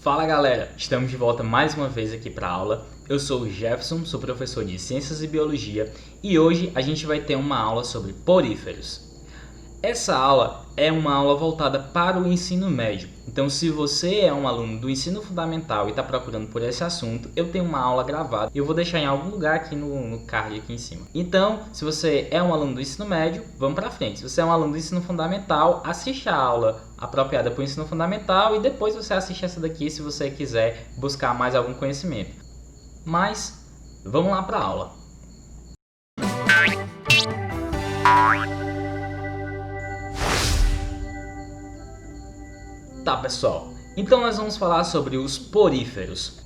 Fala galera, estamos de volta mais uma vez aqui para a aula. Eu sou o Jefferson, sou professor de Ciências e Biologia e hoje a gente vai ter uma aula sobre poríferos. Essa aula é uma aula voltada para o ensino médio, então se você é um aluno do ensino fundamental e está procurando por esse assunto, eu tenho uma aula gravada e eu vou deixar em algum lugar aqui no card aqui em cima. Então, se você é um aluno do ensino médio, vamos para frente. Se você é um aluno do ensino fundamental, assiste a aula apropriada para o ensino fundamental e depois você assiste essa daqui se você quiser buscar mais algum conhecimento. Mas, vamos lá para a aula. Tá, pessoal, então nós vamos falar sobre os poríferos.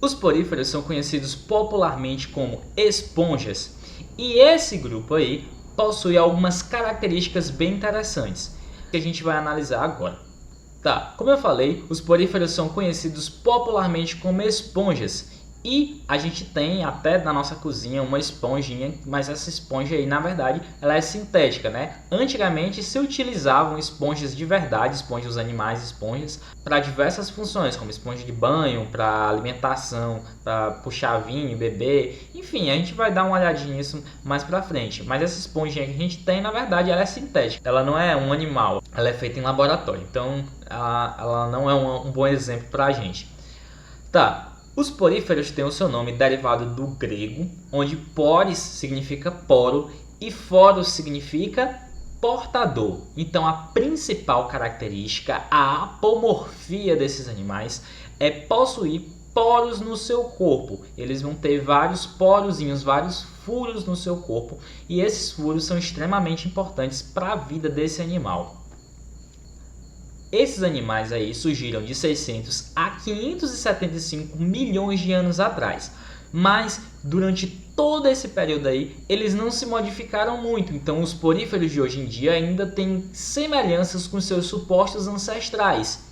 Os poríferos são conhecidos popularmente como esponjas e esse grupo aí possui algumas características bem interessantes que a gente vai analisar agora. Tá, como eu falei, os poríferos são conhecidos popularmente como esponjas e a gente tem até na nossa cozinha uma esponjinha, mas essa esponja aí na verdade ela é sintética, né? Antigamente se utilizavam esponjas de verdade, esponjas animais, esponjas para diversas funções, como esponja de banho, para alimentação, para puxar vinho, beber, enfim, a gente vai dar uma olhadinha nisso mais pra frente. Mas essa esponjinha que a gente tem na verdade ela é sintética, ela não é um animal, ela é feita em laboratório, então ela não é um bom exemplo pra gente. Tá. Os poríferos têm o seu nome derivado do grego, onde poris significa poro e foros significa portador. Então a principal característica, a apomorfia desses animais é possuir poros no seu corpo. Eles vão ter vários porozinhos, vários furos no seu corpo e esses furos são extremamente importantes para a vida desse animal. Esses animais aí surgiram de 600 a 575 milhões de anos atrás, mas durante todo esse período aí eles não se modificaram muito, então os poríferos de hoje em dia ainda têm semelhanças com seus supostos ancestrais.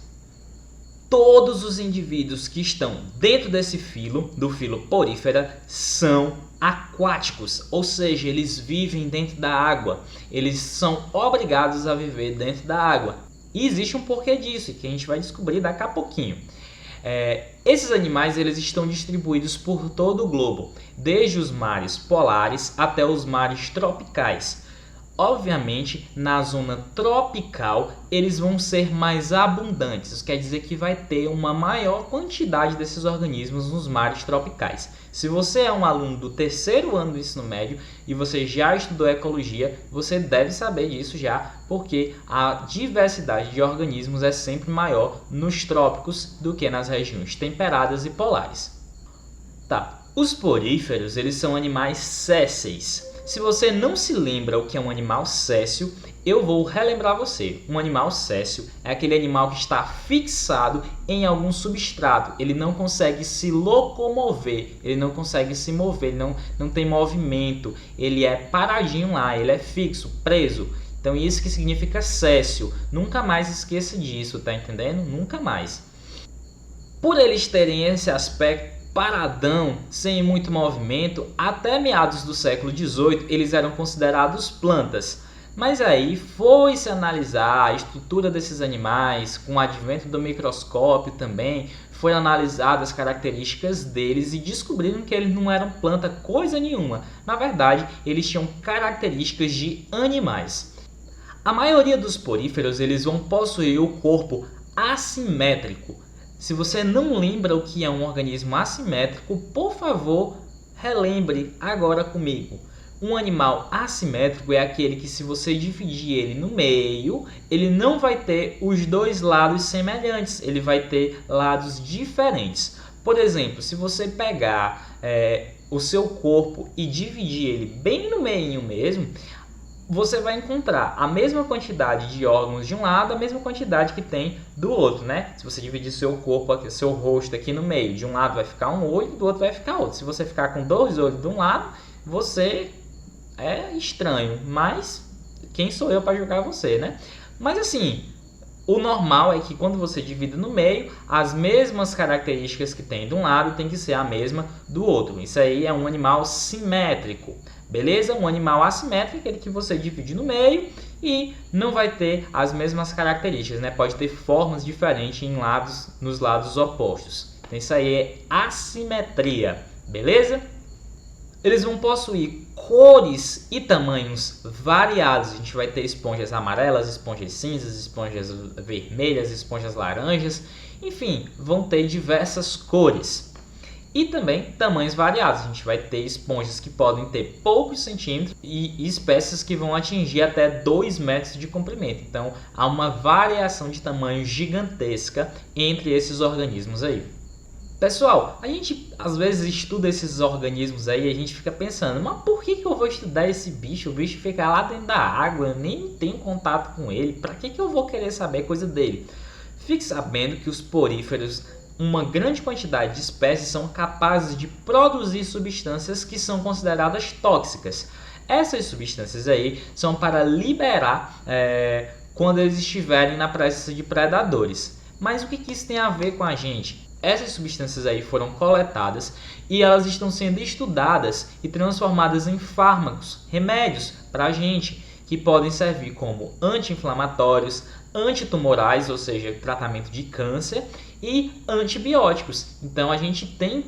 Todos os indivíduos que estão dentro desse filo, do filo porífera, são aquáticos, ou seja, eles vivem dentro da água, eles são obrigados a viver dentro da água. E existe um porquê disso, que a gente vai descobrir daqui a pouquinho. Esses animais eles estão distribuídos por todo o globo, desde os mares polares até os mares tropicais. Obviamente, na zona tropical, eles vão ser mais abundantes. Isso quer dizer que vai ter uma maior quantidade desses organismos nos mares tropicais. Se você é um aluno do terceiro ano do ensino médio e você já estudou ecologia, você deve saber disso já, porque a diversidade de organismos é sempre maior nos trópicos do que nas regiões temperadas e polares. Tá. Os poríferos eles são animais sésseis. Se você não se lembra o que é um animal séssil, eu vou relembrar você. Um animal séssil é aquele animal que está fixado em algum substrato. Ele não consegue se locomover, ele não consegue se mover, ele não tem movimento. Ele é paradinho lá, ele é fixo, preso. Então isso que significa séssil. Nunca mais esqueça disso, tá entendendo? Nunca mais. Por eles terem esse aspecto paradão, sem muito movimento, até meados do século XVIII eles eram considerados plantas. Mas aí foi-se analisar a estrutura desses animais, com o advento do microscópio também, foi analisadas as características deles e descobriram que eles não eram planta coisa nenhuma. Na verdade, eles tinham características de animais. A maioria dos poríferos eles vão possuir o corpo assimétrico. Se você não lembra o que é um organismo assimétrico, por favor, relembre agora comigo. Um animal assimétrico é aquele que se você dividir ele no meio, ele não vai ter os dois lados semelhantes, ele vai ter lados diferentes. Por exemplo, se você pegar o seu corpo e dividir ele bem no meio mesmo, você vai encontrar a mesma quantidade de órgãos de um lado, a mesma quantidade que tem do outro, né? Se você dividir seu corpo, aqui, seu rosto aqui no meio, de um lado vai ficar um olho, do outro vai ficar outro. Se você ficar com dois olhos de um lado, você é estranho, mas quem sou eu para julgar você, né? Mas assim, o normal é que quando você divide no meio, as mesmas características que tem de um lado tem que ser a mesma do outro. Isso aí é um animal simétrico. Beleza? Um animal assimétrico é aquele que você divide no meio e não vai ter as mesmas características, né? Pode ter formas diferentes nos lados opostos. Então isso aí é assimetria, beleza? Eles vão possuir cores e tamanhos variados. A gente vai ter esponjas amarelas, esponjas cinzas, esponjas vermelhas, esponjas laranjas, enfim, vão ter diversas cores. E também tamanhos variados. A gente vai ter esponjas que podem ter poucos centímetros e espécies que vão atingir até 2 metros de comprimento. Então há uma variação de tamanho gigantesca entre esses organismos aí. Pessoal, a gente às vezes estuda esses organismos aí e a gente fica pensando, mas por que eu vou estudar esse bicho? O bicho fica lá dentro da água, eu nem tenho contato com ele, para que eu vou querer saber coisa dele? Fique sabendo que os poríferos, uma grande quantidade de espécies, são capazes de produzir substâncias que são consideradas tóxicas. Essas substâncias aí são para liberar quando eles estiverem na presença de predadores. Mas o que isso tem a ver com a gente? Essas substâncias aí foram coletadas e elas estão sendo estudadas e transformadas em fármacos, remédios para a gente, que podem servir como anti-inflamatórios, antitumorais, ou seja, tratamento de câncer, e antibióticos. Então a gente tem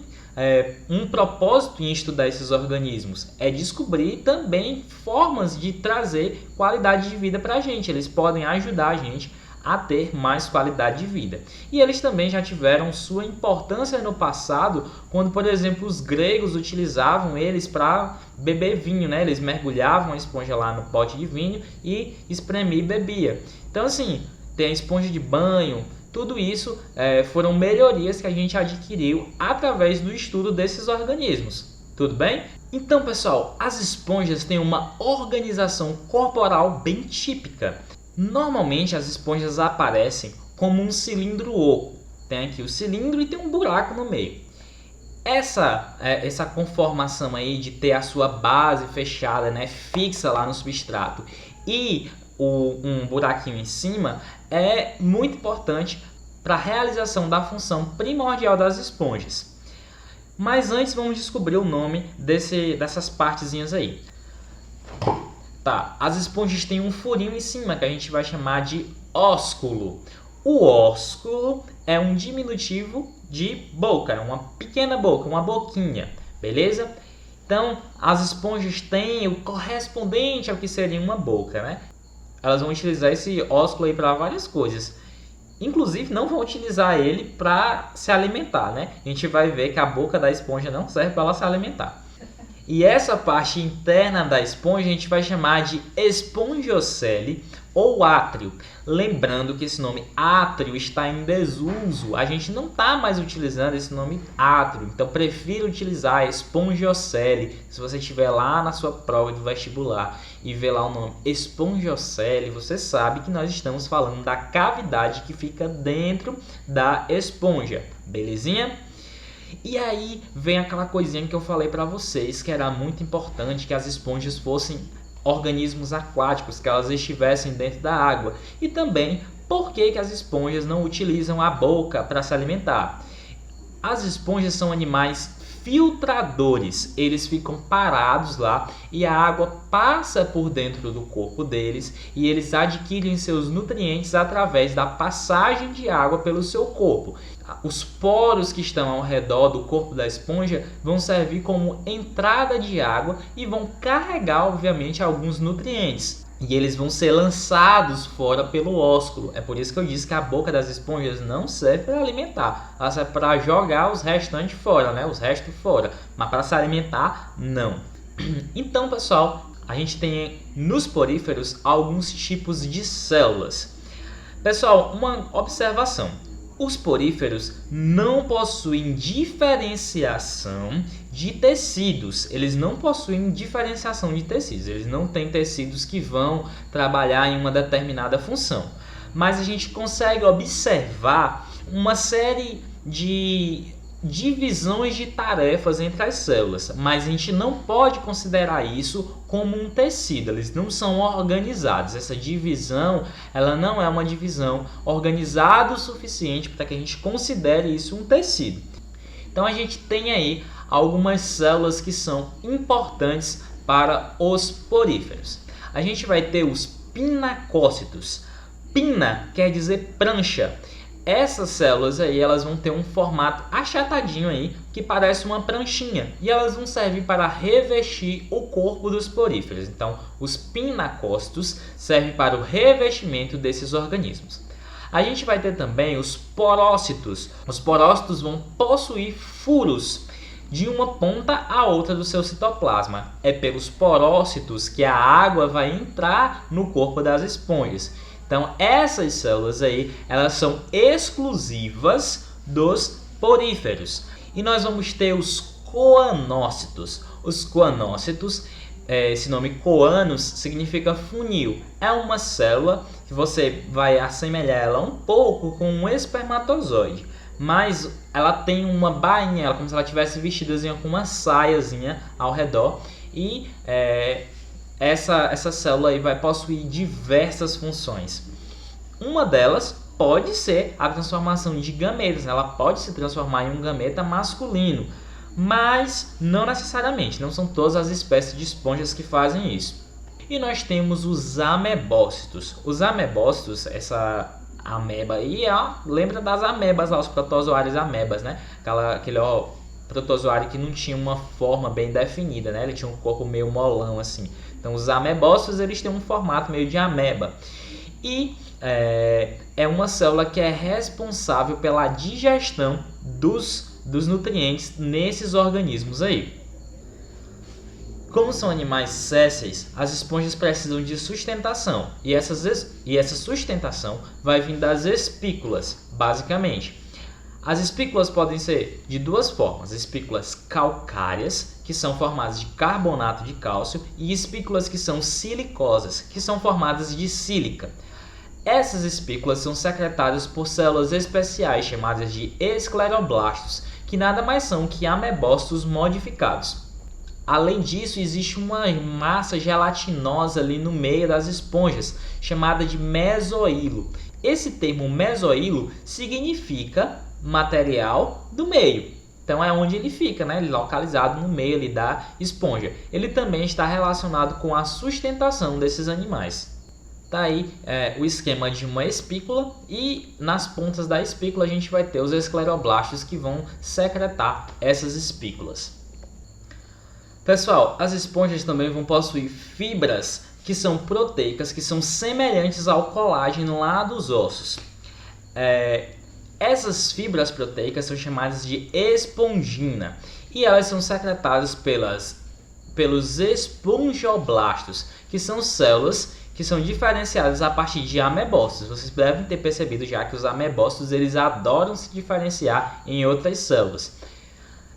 um propósito em estudar esses organismos, é descobrir também formas de trazer qualidade de vida para a gente. Eles podem ajudar a gente a ter mais qualidade de vida. E eles também já tiveram sua importância no passado, quando, por exemplo, os gregos utilizavam eles para beber vinho, né? Eles mergulhavam a esponja lá no pote de vinho e espremia e bebia. Então, assim, tem a esponja de banho, tudo isso foram melhorias que a gente adquiriu através do estudo desses organismos. Tudo bem? Então, pessoal, as esponjas têm uma organização corporal bem típica. Normalmente as esponjas aparecem como um cilindro oco. Tem aqui o cilindro e tem um buraco no meio. Essa conformação aí de ter a sua base fechada, né, fixa lá no substrato, e um buraquinho em cima é muito importante para a realização da função primordial das esponjas. Mas antes vamos descobrir o nome dessas partezinhas aí. Tá, as esponjas têm um furinho em cima que a gente vai chamar de ósculo. O ósculo é um diminutivo de boca, é uma pequena boca, uma boquinha, beleza? Então, as esponjas têm o correspondente ao que seria uma boca, né? Elas vão utilizar esse ósculo aí para várias coisas. Inclusive, não vão utilizar ele para se alimentar, né? A gente vai ver que a boca da esponja não serve para ela se alimentar. E essa parte interna da esponja a gente vai chamar de espongiocele ou átrio. Lembrando que esse nome átrio está em desuso. A gente não está mais utilizando esse nome átrio. Então prefiro utilizar espongiocele. Se você estiver lá na sua prova de vestibular e ver lá o nome espongiocele, você sabe que nós estamos falando da cavidade que fica dentro da esponja. Belezinha? E aí vem aquela coisinha que eu falei para vocês, que era muito importante que as esponjas fossem organismos aquáticos, que elas estivessem dentro da água. E também por que as esponjas não utilizam a boca para se alimentar. As esponjas são animais filtradores, eles ficam parados lá e a água passa por dentro do corpo deles e eles adquirem seus nutrientes através da passagem de água pelo seu corpo. Os poros que estão ao redor do corpo da esponja vão servir como entrada de água e vão carregar, obviamente, alguns nutrientes. E eles vão ser lançados fora pelo ósculo. É por isso que eu disse que a boca das esponjas não serve para alimentar. Ela serve para jogar os restantes fora, né? Os restos fora. Mas para se alimentar, não. Então, pessoal, a gente tem nos poríferos alguns tipos de células. Pessoal, uma observação. Os poríferos não possuem diferenciação de tecidos. Eles não possuem diferenciação de tecidos. Eles não têm tecidos que vão trabalhar em uma determinada função. Mas a gente consegue observar uma série de divisões de tarefas entre as células, mas a gente não pode considerar isso como um tecido. Eles não são organizados. Essa divisão, ela não é uma divisão organizada o suficiente para que a gente considere isso um tecido. Então a gente tem aí algumas células que são importantes para os poríferos. A gente vai ter os pinacócitos. Pina quer dizer prancha. Essas células aí, elas vão ter um formato achatadinho aí, que parece uma pranchinha, e elas vão servir para revestir o corpo dos poríferos. Então, os pinacócitos servem para o revestimento desses organismos. A gente vai ter também os porócitos. Os porócitos vão possuir furos de uma ponta a outra do seu citoplasma. É pelos porócitos que a água vai entrar no corpo das esponjas. Então, essas células aí, elas são exclusivas dos poríferos. E nós vamos ter os coanócitos. Os coanócitos, esse nome coanos significa funil. É uma célula que você vai assemelhar ela um pouco com um espermatozoide. Mas ela tem uma bainha, como se ela tivesse vestidazinha com uma saiazinha ao redor. E essa célula aí vai possuir diversas funções. Uma delas pode ser a transformação de gametas. Ela pode se transformar em um gameta masculino, mas não necessariamente. Não são todas as espécies de esponjas que fazem isso. E nós temos os amebócitos. Os amebócitos, essa ameba aí, lembra das amebas lá, os protozoários amebas, né? Aquele protozoário que não tinha uma forma bem definida, né? Ele tinha um corpo meio molão assim. Então os amebócitos, eles têm um formato meio de ameba. E é uma célula que é responsável pela digestão dos nutrientes nesses organismos aí. Como são animais sésseis, as esponjas precisam de sustentação. E essa sustentação vai vir das espículas, basicamente. As espículas podem ser de duas formas: espículas calcárias, que são formadas de carbonato de cálcio, e espículas que são silicosas, que são formadas de sílica. Essas espículas são secretadas por células especiais chamadas de escleroblastos, que nada mais são que amebócitos modificados. Além disso, existe uma massa gelatinosa ali no meio das esponjas, chamada de mesoílo. Esse termo mesoílo significa material do meio. Então é onde ele fica, né? Ele é localizado no meio ali da esponja. Ele também está relacionado com a sustentação desses animais. Tá aí o esquema de uma espícula, e nas pontas da espícula a gente vai ter os escleroblastos que vão secretar essas espículas. Pessoal, as esponjas também vão possuir fibras que são proteicas, que são semelhantes ao colágeno lá dos ossos. Essas fibras proteicas são chamadas de espongina, e elas são secretadas pelos espongioblastos, que são células que são diferenciadas a partir de amebócitos. Vocês devem ter percebido já que os amebócitos, eles adoram se diferenciar em outras células.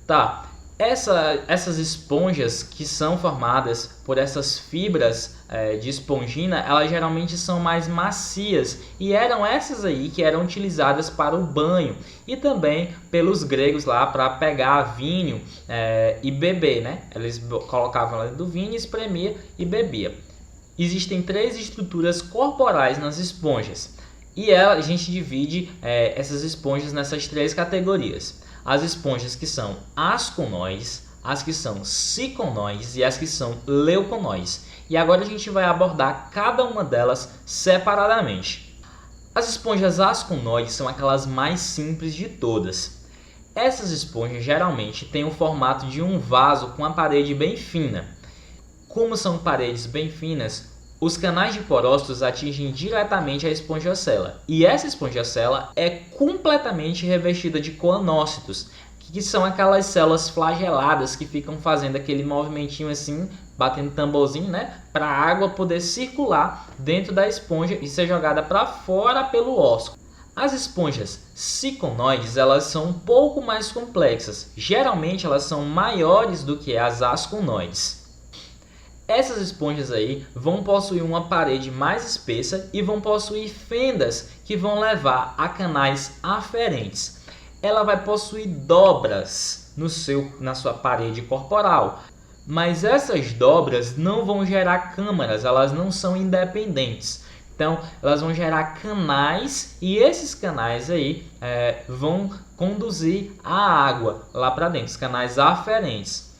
Tá, essas esponjas que são formadas por essas fibras de espongina, elas geralmente são mais macias, e eram essas aí que eram utilizadas para o banho, e também pelos gregos lá para pegar vinho e beber, né? Eles colocavam lá do vinho, espremia e bebia. Existem 3 estruturas corporais nas esponjas, e a gente divide essas esponjas nessas 3 categorias. As esponjas que são asconoides, as que são ciconoides e as que são leuconoides. E agora a gente vai abordar cada uma delas separadamente. As esponjas asconoides são aquelas mais simples de todas. Essas esponjas geralmente têm o formato de um vaso com a parede bem fina. Como são paredes bem finas, os canais de porócitos atingem diretamente a espongiocela, e essa espongiocela é completamente revestida de coanócitos, que são aquelas células flageladas que ficam fazendo aquele movimentinho assim, batendo tamborzinho, né, para a água poder circular dentro da esponja e ser jogada para fora pelo ósculo. As esponjas ciconoides, elas são um pouco mais complexas. Geralmente elas são maiores do que as asconoides. Essas esponjas aí vão possuir uma parede mais espessa e vão possuir fendas que vão levar a canais aferentes. Ela vai possuir dobras na sua parede corporal, mas essas dobras não vão gerar câmaras, elas não são independentes. Então elas vão gerar canais, e esses canais aí vão conduzir a água lá para dentro, os canais aferentes.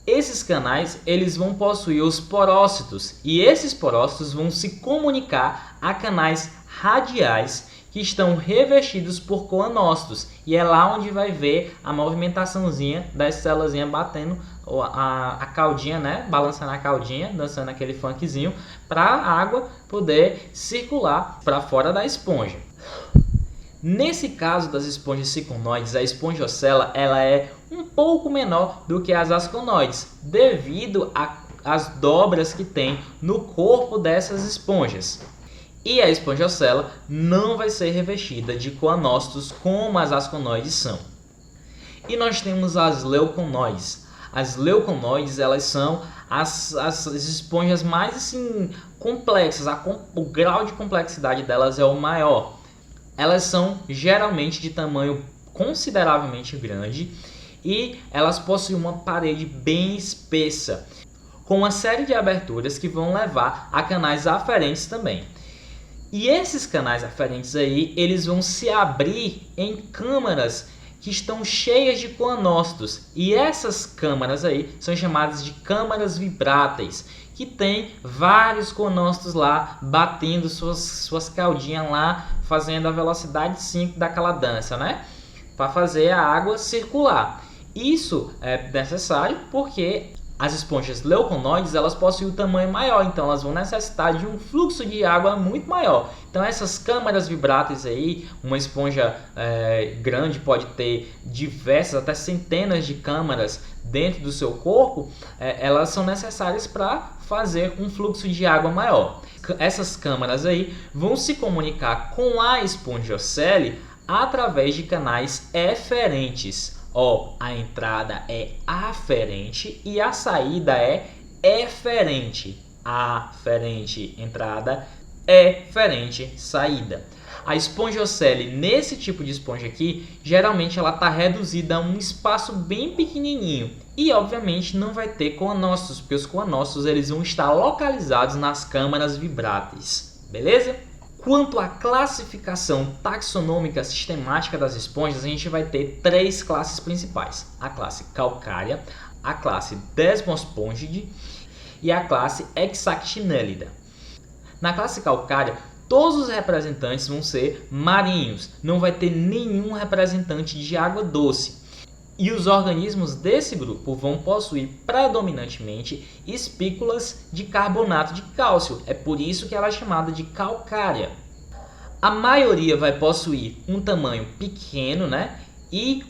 Esses canais eles vão possuir os porócitos e esses porócitos vão se comunicar a canais radiais que estão revestidos por coanócitos, e é lá onde vai ver a movimentaçãozinha das células batendo a caudinha, né? Balançando a caudinha, dançando aquele funkzinho, para a água poder circular para fora da esponja. Nesse caso das esponjas ciconoides, a espongiocela ela é um pouco menor do que as asconoides, devido às dobras que tem no corpo dessas esponjas. E a espongiocela não vai ser revestida de coanócitos como as asconoides são. E nós temos as leuconoides. As leuconoides elas são as esponjas mais assim, complexas, o grau de complexidade delas é o maior. Elas são geralmente de tamanho consideravelmente grande e elas possuem uma parede bem espessa, com uma série de aberturas que vão levar a canais aferentes também. E esses canais aferentes aí, eles vão se abrir em câmaras que estão cheias de coanócitos. E essas câmaras aí são chamadas de câmaras vibráteis, que tem vários coanócitos lá, batendo suas caudinhas lá, fazendo a velocidade 5 daquela dança, né? Para fazer a água circular. Isso é necessário porque as esponjas leuconoides elas possuem um tamanho maior, então elas vão necessitar de um fluxo de água muito maior. Então essas câmaras vibráteis aí, uma esponja grande pode ter diversas, até centenas de câmaras dentro do seu corpo, elas são necessárias para fazer um fluxo de água maior. Essas câmaras aí vão se comunicar com a espongiocele através de canais eferentes. A entrada é aferente e a saída é eferente. Aferente entrada, eferente saída. A espongiocele, nesse tipo de esponja aqui, geralmente ela está reduzida a um espaço bem pequenininho. E obviamente não vai ter coanócitos, porque os coanócitos eles vão estar localizados nas câmaras vibráteis. Beleza? Quanto à classificação taxonômica sistemática das esponjas, a gente vai ter três classes principais. A classe calcária, a classe Desmospongidae e a classe Hexactinellida. Na classe calcária, todos os representantes vão ser marinhos, não vai ter nenhum representante de água doce. E os organismos desse grupo vão possuir predominantemente espículas de carbonato de cálcio. É por isso que ela é chamada de calcária. A maioria vai possuir um tamanho pequeno, né? E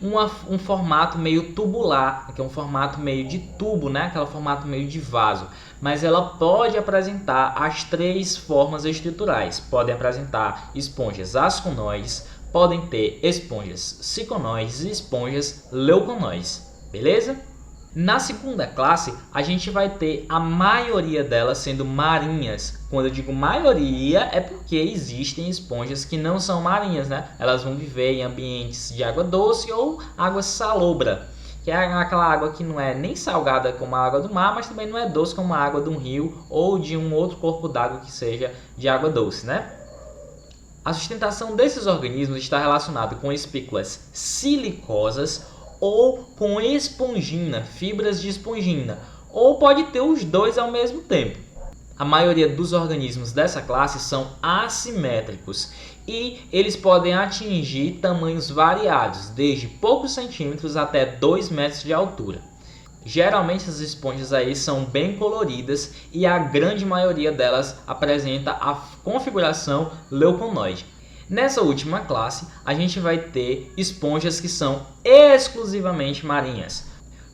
um formato meio tubular, que é um formato meio de tubo, né? Aquele formato meio de vaso. Mas ela pode apresentar as três formas estruturais. Podem apresentar esponjas asconoides, podem ter esponjas ciconoides e esponjas leuconoides, beleza? Na segunda classe, a gente vai ter a maioria delas sendo marinhas. Quando eu digo maioria, é porque existem esponjas que não são marinhas, né? Elas vão viver em ambientes de água doce ou água salobra, que é aquela água que não é nem salgada como a água do mar, mas também não é doce como a água de um rio ou de um outro corpo d'água que seja de água doce, né? A sustentação desses organismos está relacionada com espículas silicosas ou com espongina, fibras de espongina, ou pode ter os dois ao mesmo tempo. A maioria dos organismos dessa classe são assimétricos e eles podem atingir tamanhos variados, desde poucos centímetros até 2 metros de altura. Geralmente as esponjas aí são bem coloridas e a grande maioria delas apresenta a configuração leuconoide. Nessa última classe, a gente vai ter esponjas que são exclusivamente marinhas.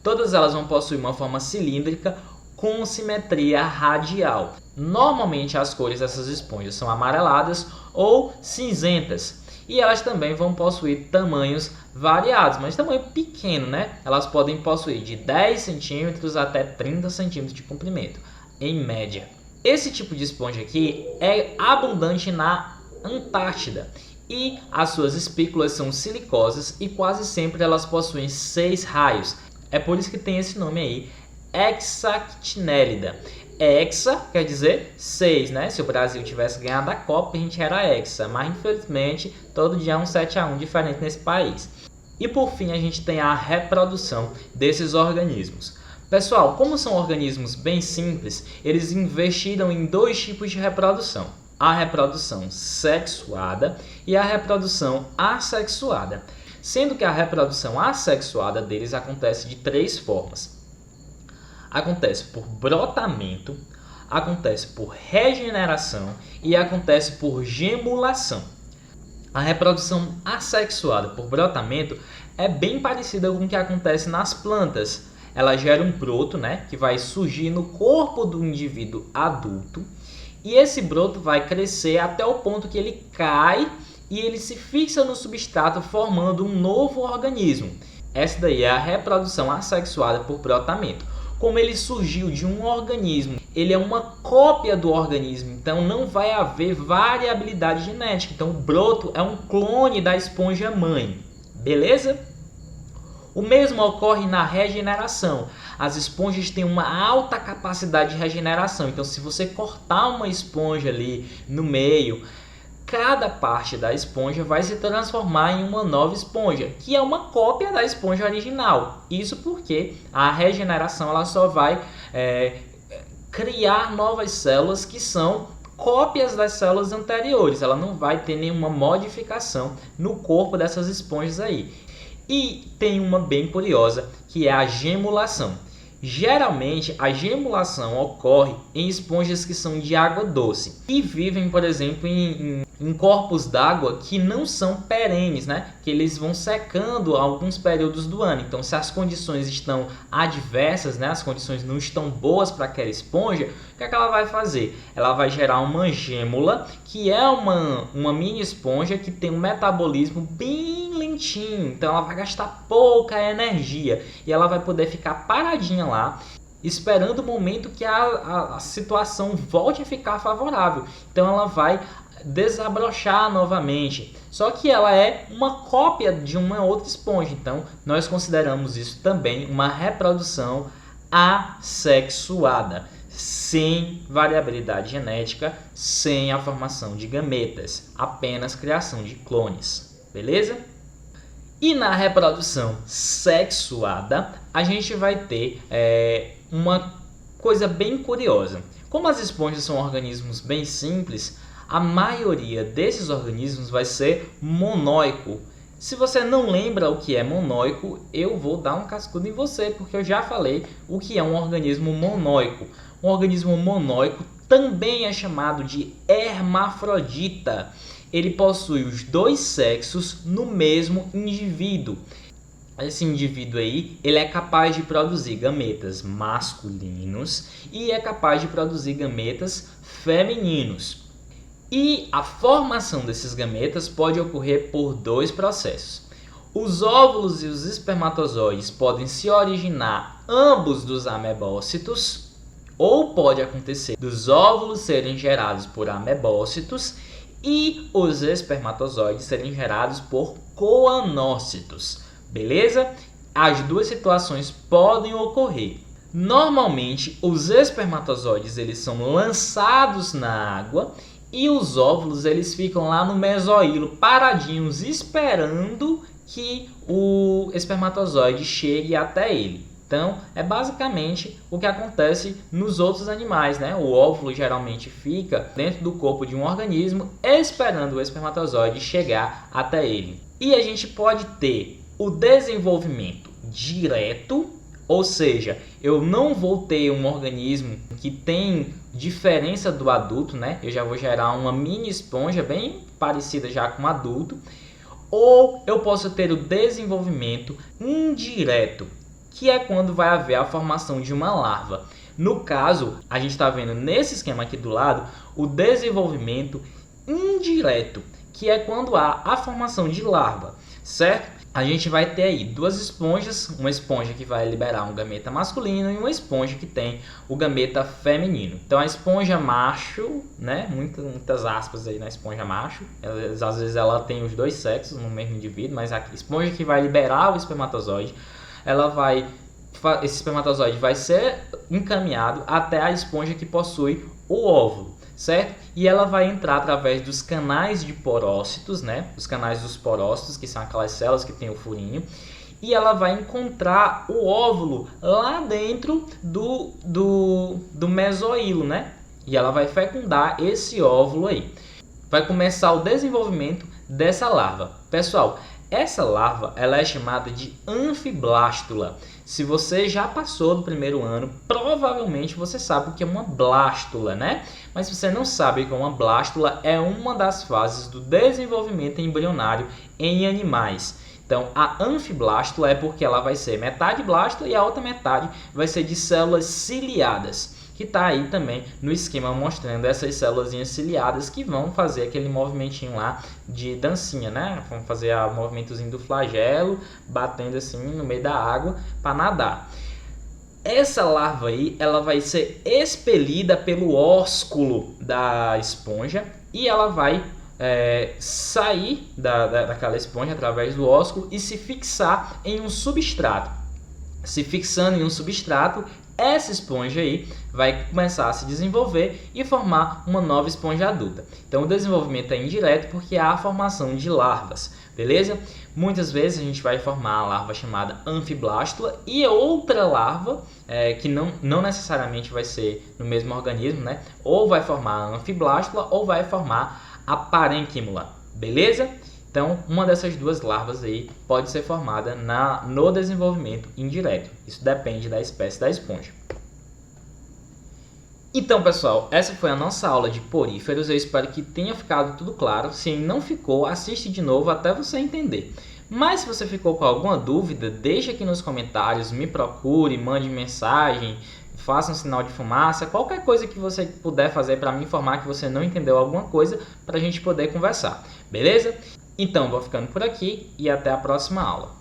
Todas elas vão possuir uma forma cilíndrica com simetria radial. Normalmente as cores dessas esponjas são amareladas ou cinzentas. E elas também vão possuir tamanhos variados, mas tamanho pequeno, né? Elas podem possuir de 10 centímetros até 30 centímetros de comprimento, em média. Esse tipo de esponja aqui é abundante na Antártida e as suas espículas são silicosas e quase sempre elas possuem 6 raios. É por isso que tem esse nome aí, Hexactinellida. Hexa quer dizer 6, né? Se o Brasil tivesse ganhado a Copa, a gente era hexa, mas infelizmente todo dia é um 7-1 diferente nesse país. E por fim a gente tem a reprodução desses organismos. Pessoal, como são organismos bem simples, eles investiram em dois tipos de reprodução. A reprodução sexuada e a reprodução assexuada. Sendo que a reprodução assexuada deles acontece de três formas. Acontece por brotamento, acontece por regeneração e acontece por gemulação. A reprodução assexuada por brotamento é bem parecida com o que acontece nas plantas. Ela gera um broto, né, que vai surgir no corpo do indivíduo adulto, e esse broto vai crescer até o ponto que ele cai e ele se fixa no substrato, formando um novo organismo. Essa daí é a reprodução assexuada por brotamento. Como ele surgiu de um organismo, ele é uma cópia do organismo, então não vai haver variabilidade genética. Então o broto é um clone da esponja mãe, beleza? O mesmo ocorre na regeneração. As esponjas têm uma alta capacidade de regeneração, então se você cortar uma esponja ali no meio, cada parte da esponja vai se transformar em uma nova esponja, que é uma cópia da esponja original. Isso porque a regeneração ela só vai criar novas células que são cópias das células anteriores. Ela não vai ter nenhuma modificação no corpo dessas esponjas aí. E tem uma bem curiosa, que é a gemulação. Geralmente, a gemulação ocorre em esponjas que são de água doce e vivem, por exemplo, em corpos d'água que não são perenes, né? Que eles vão secando alguns períodos do ano. Então, se as condições estão adversas, né? As condições não estão boas para aquela esponja, o que é que ela vai fazer? Ela vai gerar uma gêmula, que é uma mini esponja que tem um metabolismo bem lentinho. Então, ela vai gastar pouca energia e ela vai poder ficar paradinha lá, esperando o momento que a situação volte a ficar favorável. Então ela vai desabrochar novamente. Só que ela é uma cópia de uma outra esponja. Então nós consideramos isso também uma reprodução assexuada, sem variabilidade genética, sem a formação de gametas, apenas criação de clones. Beleza? E na reprodução sexuada, a gente vai ter uma coisa bem curiosa. Como as esponjas são organismos bem simples, a maioria desses organismos vai ser monóico. Se você não lembra o que é monóico, eu vou dar um cascudo em você, porque eu já falei o que é um organismo monóico. Um organismo monóico também é chamado de hermafrodita. Ele possui os dois sexos no mesmo indivíduo. Esse indivíduo aí, ele é capaz de produzir gametas masculinos e é capaz de produzir gametas femininos. E a formação desses gametas pode ocorrer por dois processos. Os óvulos e os espermatozoides podem se originar ambos dos amebócitos, ou pode acontecer dos óvulos serem gerados por amebócitos e os espermatozoides serem gerados por coanócitos, beleza? As duas situações podem ocorrer. Normalmente, os espermatozoides eles são lançados na água e os óvulos eles ficam lá no mesoílo, paradinhos, esperando que o espermatozoide chegue até ele. Então, é basicamente o que acontece nos outros animais, né? O óvulo geralmente fica dentro do corpo de um organismo esperando o espermatozoide chegar até ele. E a gente pode ter o desenvolvimento direto, ou seja, eu não vou ter um organismo que tem diferença do adulto, né? Eu já vou gerar uma mini esponja bem parecida já com o adulto. Ou eu posso ter o desenvolvimento indireto, que é quando vai haver a formação de uma larva. No caso, a gente está vendo nesse esquema aqui do lado, o desenvolvimento indireto, que é quando há a formação de larva, certo? A gente vai ter aí duas esponjas, uma esponja que vai liberar um gameta masculino e uma esponja que tem o gameta feminino. Então a esponja macho, né, muitas aspas aí na esponja macho, às vezes ela tem os dois sexos no mesmo indivíduo, mas a esponja que vai liberar o espermatozoide, esse espermatozoide vai ser encaminhado até a esponja que possui o óvulo, certo? E ela vai entrar através dos canais de porócitos, né? Os canais dos porócitos, que são aquelas células que tem o furinho, e ela vai encontrar o óvulo lá dentro do mesoílo, né? E ela vai fecundar esse óvulo aí. Vai começar o desenvolvimento dessa larva. Pessoal, essa larva ela é chamada de anfiblástula. Se você já passou do primeiro ano, provavelmente você sabe o que é uma blástula, né? Mas se você não sabe o que é uma blástula, é uma das fases do desenvolvimento embrionário em animais. Então, a anfiblástula é porque ela vai ser metade blástula e a outra metade vai ser de células ciliadas, que está aí também no esquema mostrando essas células ciliadas que vão fazer aquele movimentinho lá de dancinha, né? Vão fazer o movimentozinho do flagelo, batendo assim no meio da água para nadar. Essa larva aí, ela vai ser expelida pelo ósculo da esponja e ela vai sair daquela esponja através do ósculo e se fixar em um substrato. Se fixando em um substrato, essa esponja aí vai começar a se desenvolver e formar uma nova esponja adulta. Então o desenvolvimento é indireto porque há a formação de larvas, beleza? Muitas vezes a gente vai formar a larva chamada anfiblástula e outra larva, que não necessariamente vai ser no mesmo organismo, né? Ou vai formar a anfiblástula ou vai formar a parênquimula, beleza? Então, uma dessas duas larvas aí pode ser formada no desenvolvimento indireto. Isso depende da espécie da esponja. Então, pessoal, essa foi a nossa aula de poríferos. Eu espero que tenha ficado tudo claro. Se não ficou, assiste de novo até você entender. Mas se você ficou com alguma dúvida, deixe aqui nos comentários, me procure, mande mensagem, faça um sinal de fumaça, qualquer coisa que você puder fazer para me informar que você não entendeu alguma coisa, para a gente poder conversar, beleza? Então, vou ficando por aqui e até a próxima aula.